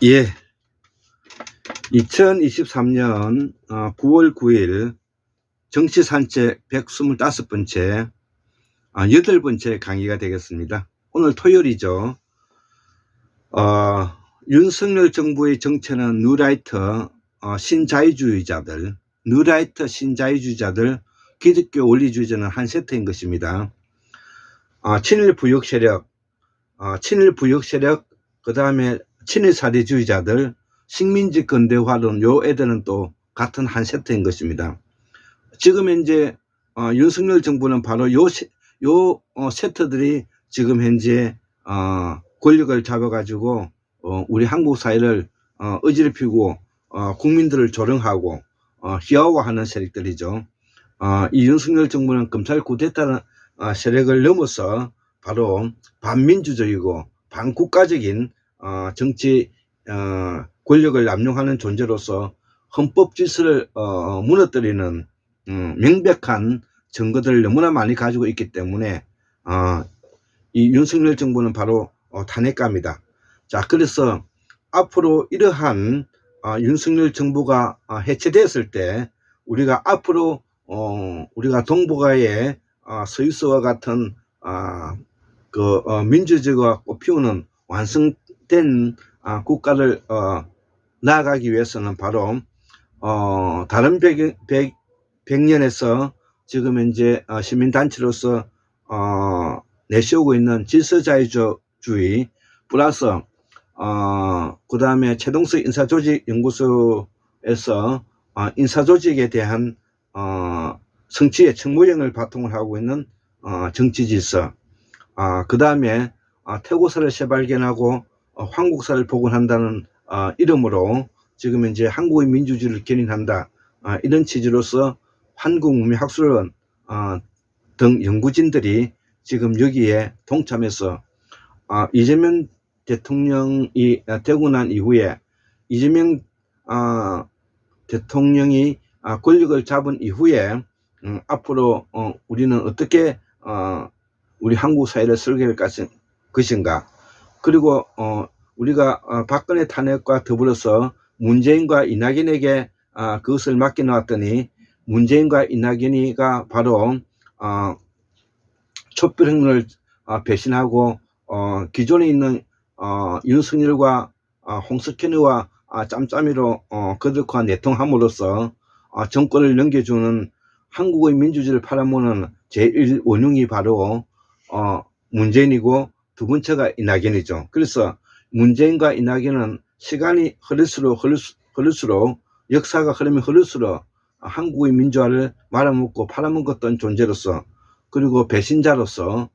예, 2023년 9월 9일 정치산책 125번째 8번째 강의가 되겠습니다. 오늘 토요일이죠. 윤석열 정부의 정체는 뉴라이트 신자유주의자들, 기독교 원리주의자는 한 세트인 것입니다. 친일 부역 세력, 그 다음에 친일 사대주의자들, 식민지 근대화론, 요 애들은 또 같은 한 세트인 것입니다. 지금 현재 윤석열 정부는 바로 요 세트들이 지금 현재 권력을 잡아가지고 우리 한국 사회를 어지럽히고 국민들을 조롱하고 희화화하는 세력들이죠. 이 윤석열 정부는 검찰 쿠데타라는 세력을 넘어서 바로 반민주적이고 반국가적인 정치 권력을 남용하는 존재로서 헌법 질서를 무너뜨리는 명백한 증거들을 너무나 많이 가지고 있기 때문에 이 윤석열 정부는 바로 탄핵감이다. 자, 그래서 앞으로 이러한 윤석열 정부가 해체되었을 때 우리가 앞으로 우리가 동북아의 스위스와 같은 민주주의가 꽃피우는 완성된 국가를 나아가기 위해서는 바로 다른 백년에서 지금 현재 시민단체로서 내세우고 있는 질서자유주의 플러스 그 다음에 최동석 인사조직연구소에서 인사조직에 대한 성취의 청무령을 바탕으로 하고 있는 정치질서, 그 다음에 태고사를 재발견하고 황국사를 복원한다는 이름으로 지금 현재 한국의 민주주의를 견인한다, 이런 취지로서 한국문명학술원 등 연구진들이 지금 여기에 동참해서 이재명 대통령이 되고 난 이후에 이재명 대통령이 권력을 잡은 이후에 앞으로 우리는 어떻게 우리 한국 사회를 설계할 것인가, 그리고 우리가 박근혜 탄핵과 더불어서 문재인과 이낙연에게 그것을 맡겨놓았더니 문재인과 이낙연이가 바로 촛불혁명을 배신하고 기존에 있는 윤석열과 홍석현의와 짬짬이로 거듭과 내통함으로써 정권을 넘겨주는 한국의 민주주의를 팔아먹는 제1원흉이 바로 문재인이고 두 번째가 이낙연이죠. 그래서 문재인과 이낙연은 시간이 흐를수록 역사가 흐를수록 한국의 민주화를 말아먹고 팔아먹었던 존재로서, 그리고 배신자로서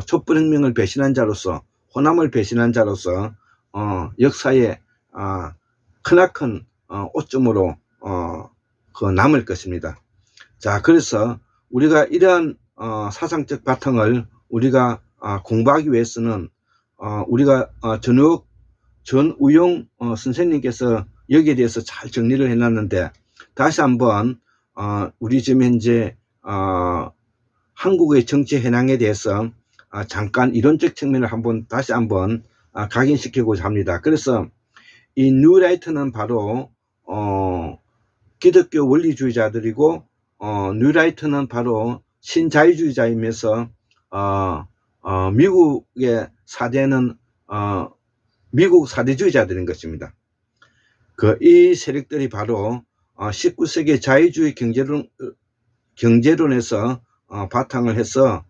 촛불혁명을 배신한 자로서, 호남을 배신한 자로서 역사에 크나큰 오점으로 남을 것입니다. 자, 그래서 우리가 이러한 사상적 바탕을 우리가 공부하기 위해서는 우리가 전우용 선생님께서 여기에 대해서 잘 정리를 해놨는데, 다시 한번 우리 지금 현재 한국의 정치 현황에 대해서 잠깐 이론적 측면을 다시 한번 각인시키고자 합니다. 그래서 이 뉴라이트는 바로 기독교 원리주의자들이고, 뉴라이트는 바로 신자유주의자이면서 미국의 사대는 미국 사대주의자들인 것입니다. 이 세력들이 바로 19세기 자유주의 경제론에서 바탕을 해서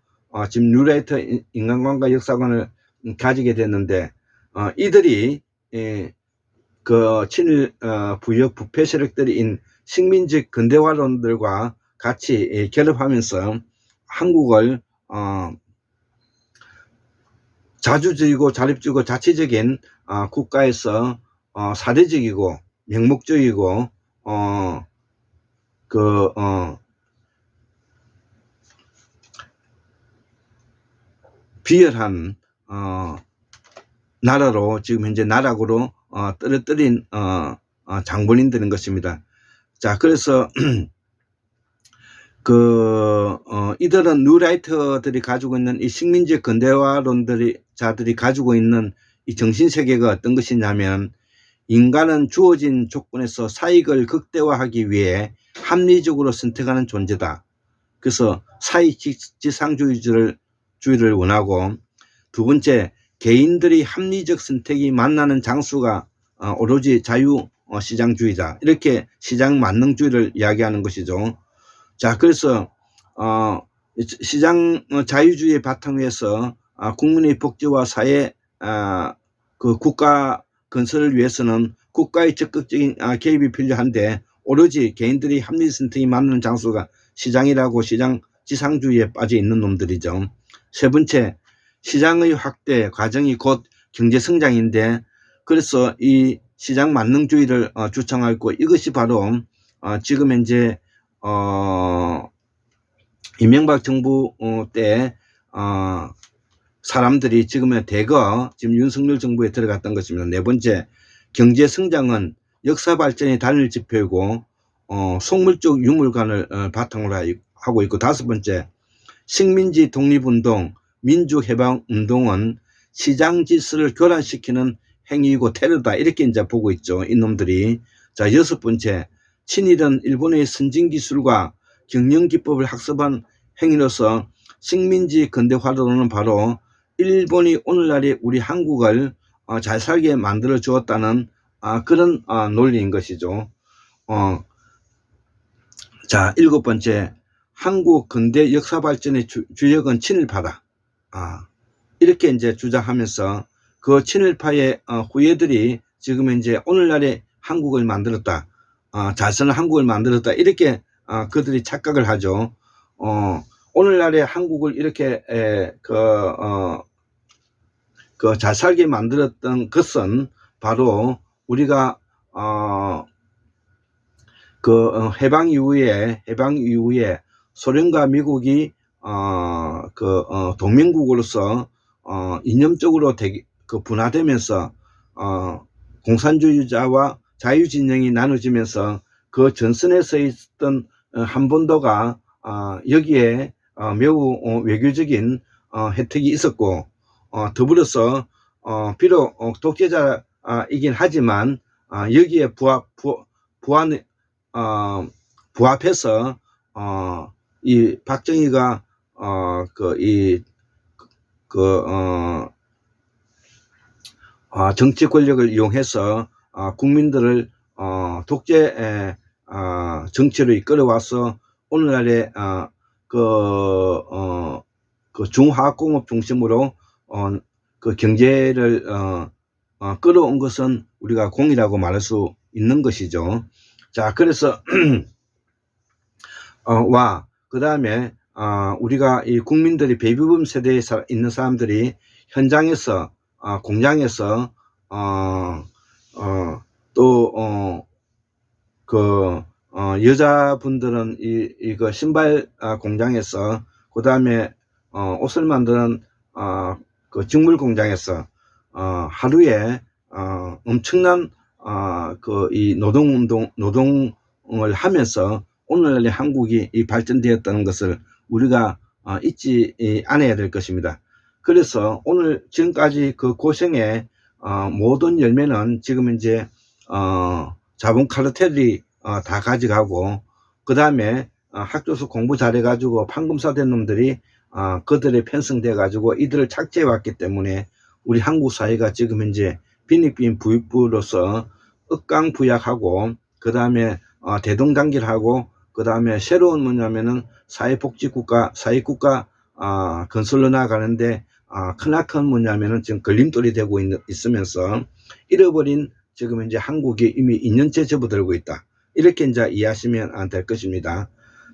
지금 뉴라이트 인간관계 역사관을 가지게 됐는데, 이들이 친일 부역 부패 세력들인 식민지 근대화론들과 같이 결합하면서 한국을 자주적이고 자립적이고 자치적인 국가에서 사대적이고 명목적이고 비열한 나라로 지금 현재 나락으로 떨어뜨린 장본인들인 것입니다. 자, 그래서 이들은 뉴라이트들이 가지고 있는 이 식민지 근대화론자들이 가지고 있는 이 정신세계가 어떤 것이냐면, 인간은 주어진 조건에서 사익을 극대화하기 위해 합리적으로 선택하는 존재다. 그래서 사익지상주의를 원하고, 두 번째, 개인들이 합리적 선택이 만나는 장수가 오로지 자유시장주의다. 이렇게 시장 만능주의를 이야기하는 것이죠. 자, 그래서 시장 자유주의의 바탕 위에서 국민의 복지와 사회 그 국가 건설을 위해서는 국가의 적극적인 개입이 필요한데, 오로지 개인들이 합리 선택이 맞는 장소가 시장이라고 시장 지상주의에 빠져 있는 놈들이죠. 세 번째, 시장의 확대 과정이 곧 경제 성장인데, 그래서 이 시장 만능주의를 주창하고 있고, 이것이 바로 지금 현재 이명박 정부 때 사람들이 지금의 대거 지금 윤석열 정부에 들어갔던 것입니다. 네 번째, 경제 성장은 역사 발전의 단일 지표이고 속물적 유물관을 바탕으로 하고 있고, 다섯 번째, 식민지 독립운동, 민주해방운동은 시장 질서를 교란시키는 행위이고 테러다. 이렇게 이제 보고 있죠, 이놈들이. 자, 여섯 번째, 친일은 일본의 선진기술과 경영기법을 학습한 행위로서 식민지 근대화로는 바로 일본이 오늘날의 우리 한국을 잘 살게 만들어 주었다는 그런 논리인 것이죠. 자, 일곱 번째, 한국 근대 역사 발전의 주역은 친일파다. 이렇게 이제 주장하면서 그 친일파의 후예들이 지금 이제 오늘날의 한국을 만들었다. 잘 사는 한국을 만들었다. 이렇게 그들이 착각을 하죠. 오늘날의 한국을 이렇게 잘 살게 만들었던 것은 바로 우리가 해방 이후에 소련과 미국이 동맹국으로서 이념적으로 분화되면서 공산주의자와 자유진영이 나눠지면서 그 전선에 서 있던 한반도가 여기에 매우 외교적인 혜택이 있었고, 더불어서 비록 독재자이긴 하지만 여기에 부합해서 이 박정희가 정치 권력을 이용해서 국민들을 독재 정치로 이끌어와서 오늘날의 중화학공업 중심으로 그 경제를 끌어온 것은 우리가 공이라고 말할 수 있는 것이죠. 자, 그래서 그 다음에 우리가 이 국민들이 베이비붐 세대에 있는 사람들이 현장에서 공장에서 여자분들은 이거 신발 공장에서, 그 다음에 옷을 만드는 그 직물 공장에서 하루에 엄청난 이 노동을 하면서 오늘날의 한국이 발전되었다는 것을 우리가 잊지 않아야 될 것입니다. 그래서 오늘 지금까지 그 고생의 모든 열매는 지금 이제 자본 카르텔이 다 가져가고, 그 다음에 학교에서 공부 잘해 가지고 판검사 된 놈들이 그들의 편성돼 가지고 이들을 착취해 왔기 때문에 우리 한국 사회가 지금 이제 빈익빈 부익부로서 억강부약하고, 그 다음에 대동단결하고, 그 다음에 새로운 뭐냐면은 사회복지국가, 사회국가 건설로 나가는데 크나큰 뭐냐면은 지금 걸림돌이 되고 있으면서 잃어버린 지금 이제 한국이 이미 2년째 접어들고 있다. 이렇게 이제 이해하시면 될 것입니다.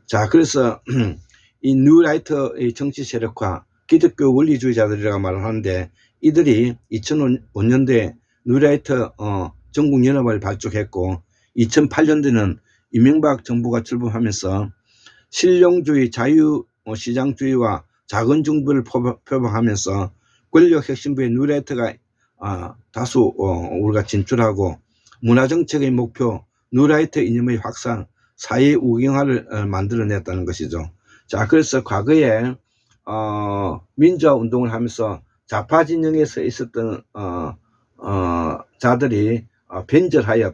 자, 그래서 이 뉴라이트의 정치 세력화, 기독교 원리주의자들이라고 말을 하는데, 이들이 2005년도에 뉴라이트 전국연합을 발족했고, 2008년도에는 이명박 정부가 출범하면서 실용주의, 자유시장주의와 작은 정부를 표방하면서 권력 핵심부의 뉴라이트가 다수 우리가 진출하고, 문화정책의 목표 뉴라이트 이념의 확산, 사회 우경화를 만들어냈다는 것이죠. 자, 그래서 과거에 민주화 운동을 하면서 좌파 진영에 서 있었던 자들이 변절하여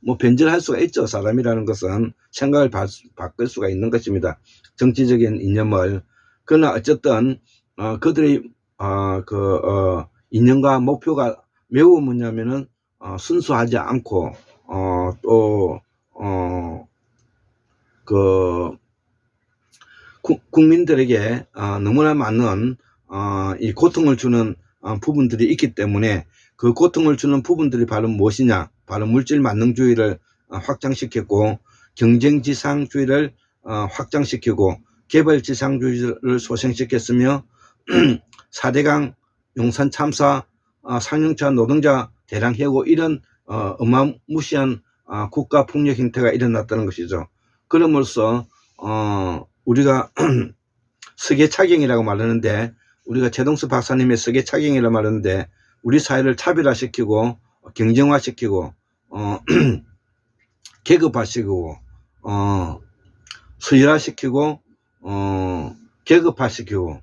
뭐 변절할 수가 있죠. 사람이라는 것은 생각을 바꿀 수가 있는 것입니다. 정치적인 이념을. 그러나 어쨌든 그들의 이념과 목표가 매우 뭐냐면은 순수하지 않고 또 국민들에게 너무나 많은 이 고통을 주는 부분들이 있기 때문에 그 고통을 주는 부분들이 바로 무엇이냐? 바로 물질 만능주의를 확장시켰고 경쟁지상주의를 확장시키고 개발지상주의를 소생시켰으며 4대강 용산 참사 상용차 노동자 대량 해고 이런 어마무시한 국가 폭력 행태가 일어났다는 것이죠. 그럼으로써 우리가 서계차경이라고 말하는데, 우리가 최동수 박사님의 서계차경이라고 말하는데, 우리 사회를 차별화시키고 경쟁화시키고 계급화시키고 수열화시키고 계급화시키고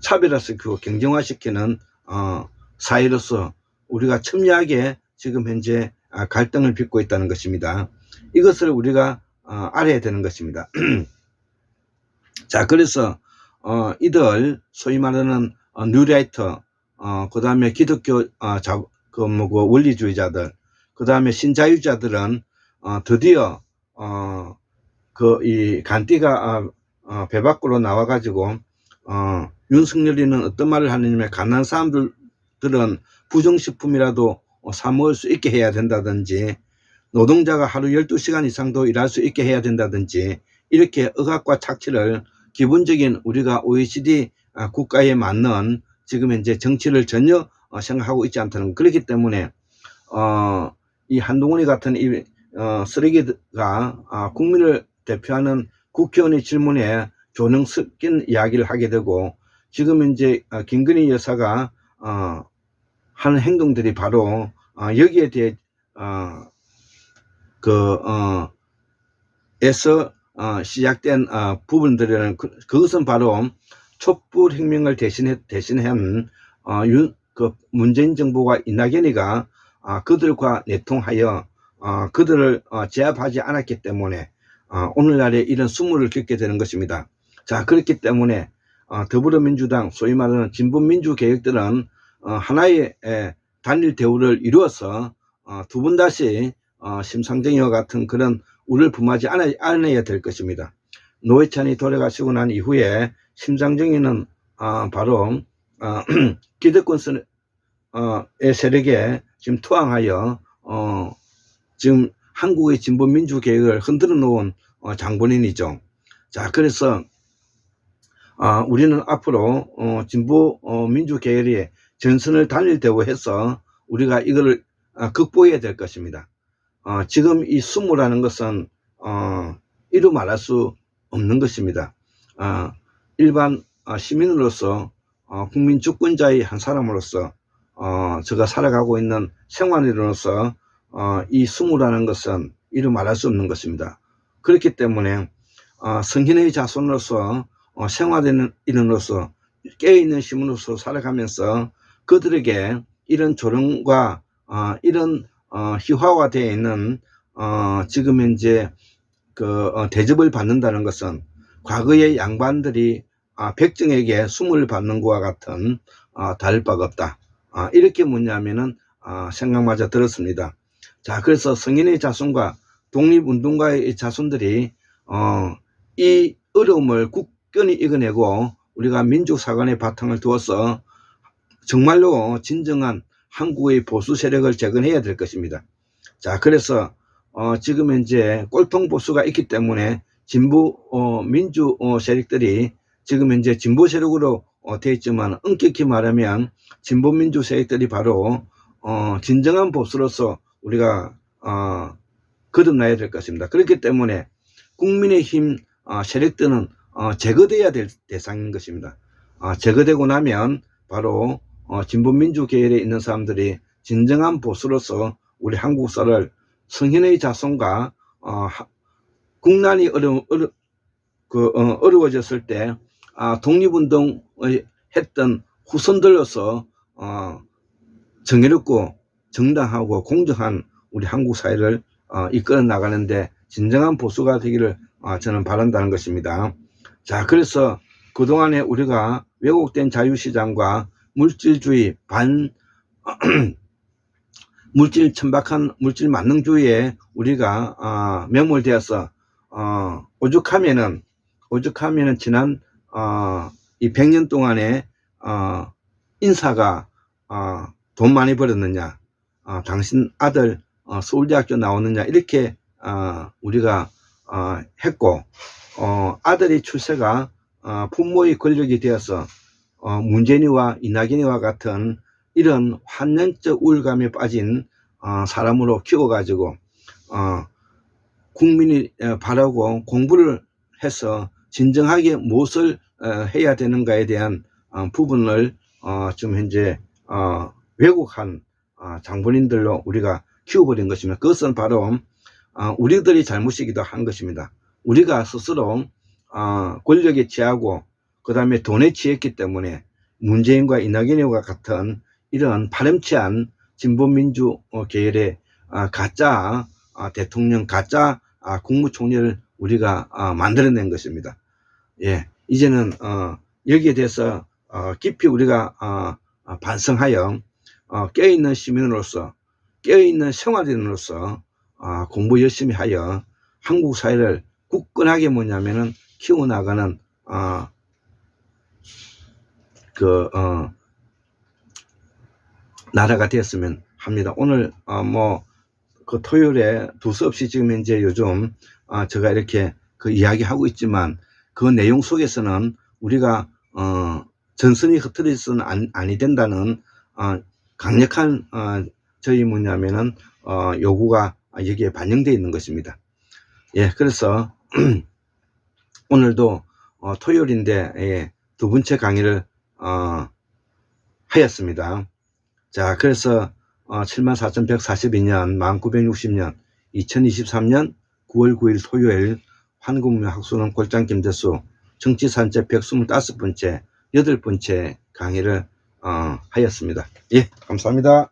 차별화시키고 경쟁화시키는 사회로서 우리가 첨예하게 지금 현재 갈등을 빚고 있다는 것입니다. 이것을 우리가 알아야 되는 것입니다. 자, 그래서 이들 소위 말하는 뉴라이터, 그 다음에 기독교 원리주의자들, 그 다음에 신자유자들은 드디어 이 간띠가 배 밖으로 나와가지고 윤석열이는 어떤 말을 하느냐면, 가난한 사람들은 부정식품이라도 사 먹을 수 있게 해야 된다든지, 노동자가 하루 12시간 이상도 일할 수 있게 해야 된다든지, 이렇게 억압과 착취를 기본적인 우리가 OECD 국가에 맞는 지금 현재 정치를 전혀 생각하고 있지 않다는 것. 그렇기 때문에 이 한동훈이 같은 이 쓰레기가 국민을 대표하는 국회의원의 질문에 조능 섞인 이야기를 하게 되고, 지금 이제 김건희 여사가 하는 행동들이 바로 여기에 대해 에서 시작된 부분들은 그것은 바로 촛불혁명을 대신한 문재인 정부가 이낙연이가 그들과 내통하여 그들을 제압하지 않았기 때문에 오늘날에 이런 수모를 겪게 되는 것입니다. 자, 그렇기 때문에 더불어민주당 소위 말하는 진보민주개혁들은 하나의 단일 대우를 이루어서 두 번 다시 심상정이와 같은 그런 우를 품하지 않아야 될 것입니다. 노회찬이 돌아가시고 난 이후에 심상정이는 바로 기득권의 세력에 지금 투항하여 지금 한국의 진보민주개혁을 흔들어 놓은 장본인이죠. 자, 그래서 우리는 앞으로 진보민주계열이 전선을 단일 대우해서 우리가 이거를 극복해야 될 것입니다. 지금 이 수모라는 것은 이루 말할 수 없는 것입니다. 일반 시민으로서 국민 주권자의 한 사람으로서 제가 살아가고 있는 생활인으로서 이 수모라는 것은 이루 말할 수 없는 것입니다. 그렇기 때문에 성인의 자손으로서 생활하는 인으로서 깨어있는 시민으로서 살아가면서 그들에게 이런 조롱과 이런 희화화되어 있는 지금 현재 대접을 받는다는 것은 과거의 양반들이 백정에게 숨을 받는 것과 같은 다를 바가 없다. 이렇게 뭐냐면은 생각마저 들었습니다. 자, 그래서 성인의 자손과 독립운동가의 자손들이 이 어려움을 굳건히 이겨내고 우리가 민족사관의 바탕을 두어서 정말로 진정한 한국의 보수 세력을 재건해야 될 것입니다. 자, 그래서 지금 현재 꼴통 보수가 있기 때문에 진보 민주 세력들이 지금 현재 진보 세력으로 되어 있지만, 엄격히 말하면 진보 민주 세력들이 바로 진정한 보수로서 우리가 거듭나야 될 것입니다. 그렇기 때문에 국민의힘 세력들은 제거돼야 될 대상인 것입니다. 제거되고 나면 바로 진보민주 계열에 있는 사람들이 진정한 보수로서 우리 한국사를 성인의 자손과 국난이 어려워졌을 때 독립운동을 했던 후손들로서 정의롭고 정당하고 공정한 우리 한국 사회를 이끌어 나가는데 진정한 보수가 되기를 저는 바란다는 것입니다. 자, 그래서 그동안에 우리가 왜곡된 자유시장과 물질주의 물질 천박한 물질 만능주의에 우리가 매몰되어서 오죽하면은 지난 이 100년 동안에 인사가 돈 많이 벌었느냐, 당신 아들 서울대학교 나오느냐 이렇게 우리가 했고, 아들의 출세가 부모의 권력이 되어서 문재인이와 이낙연이와 같은 이런 환년적 우울감에 빠진 사람으로 키워가지고 국민이 바라고 공부를 해서 진정하게 무엇을 해야 되는가에 대한 부분을 지금 현재 왜곡한 장본인들로 우리가 키워버린 것입니다. 그것은 바로 우리들이 잘못이기도 한 것입니다. 우리가 스스로 권력에 취하고 그 다음에 돈에 취했기 때문에 문재인과 이낙연과 같은 이런 파렴치한 진보민주 계열의 가짜 대통령, 가짜 국무총리를 우리가 만들어낸 것입니다. 예, 이제는 여기에 대해서 깊이 우리가 반성하여 깨어있는 시민으로서, 깨어있는 생활인으로서 공부 열심히 하여 한국 사회를 굳건하게 뭐냐면은 키워나가는 나라가 되었으면 합니다. 오늘 그 토요일에 두서없이 지금 현재 요즘 제가 이렇게 그 이야기하고 있지만 그 내용 속에서는 우리가 전선이 흐트러져서는 아니 된다는 강력한 저희 뭐냐면은 요구가 여기에 반영되어 있는 것입니다. 예, 그래서 오늘도 토요일인데 예, 두 번째 강의를 하였습니다. 자, 그래서 74,142년 1960년 2023년 9월 9일 토요일 한국문명 학술원 골장 김대수 정치산책 125번째 8번째 강의를 하였습니다. 예, 감사합니다.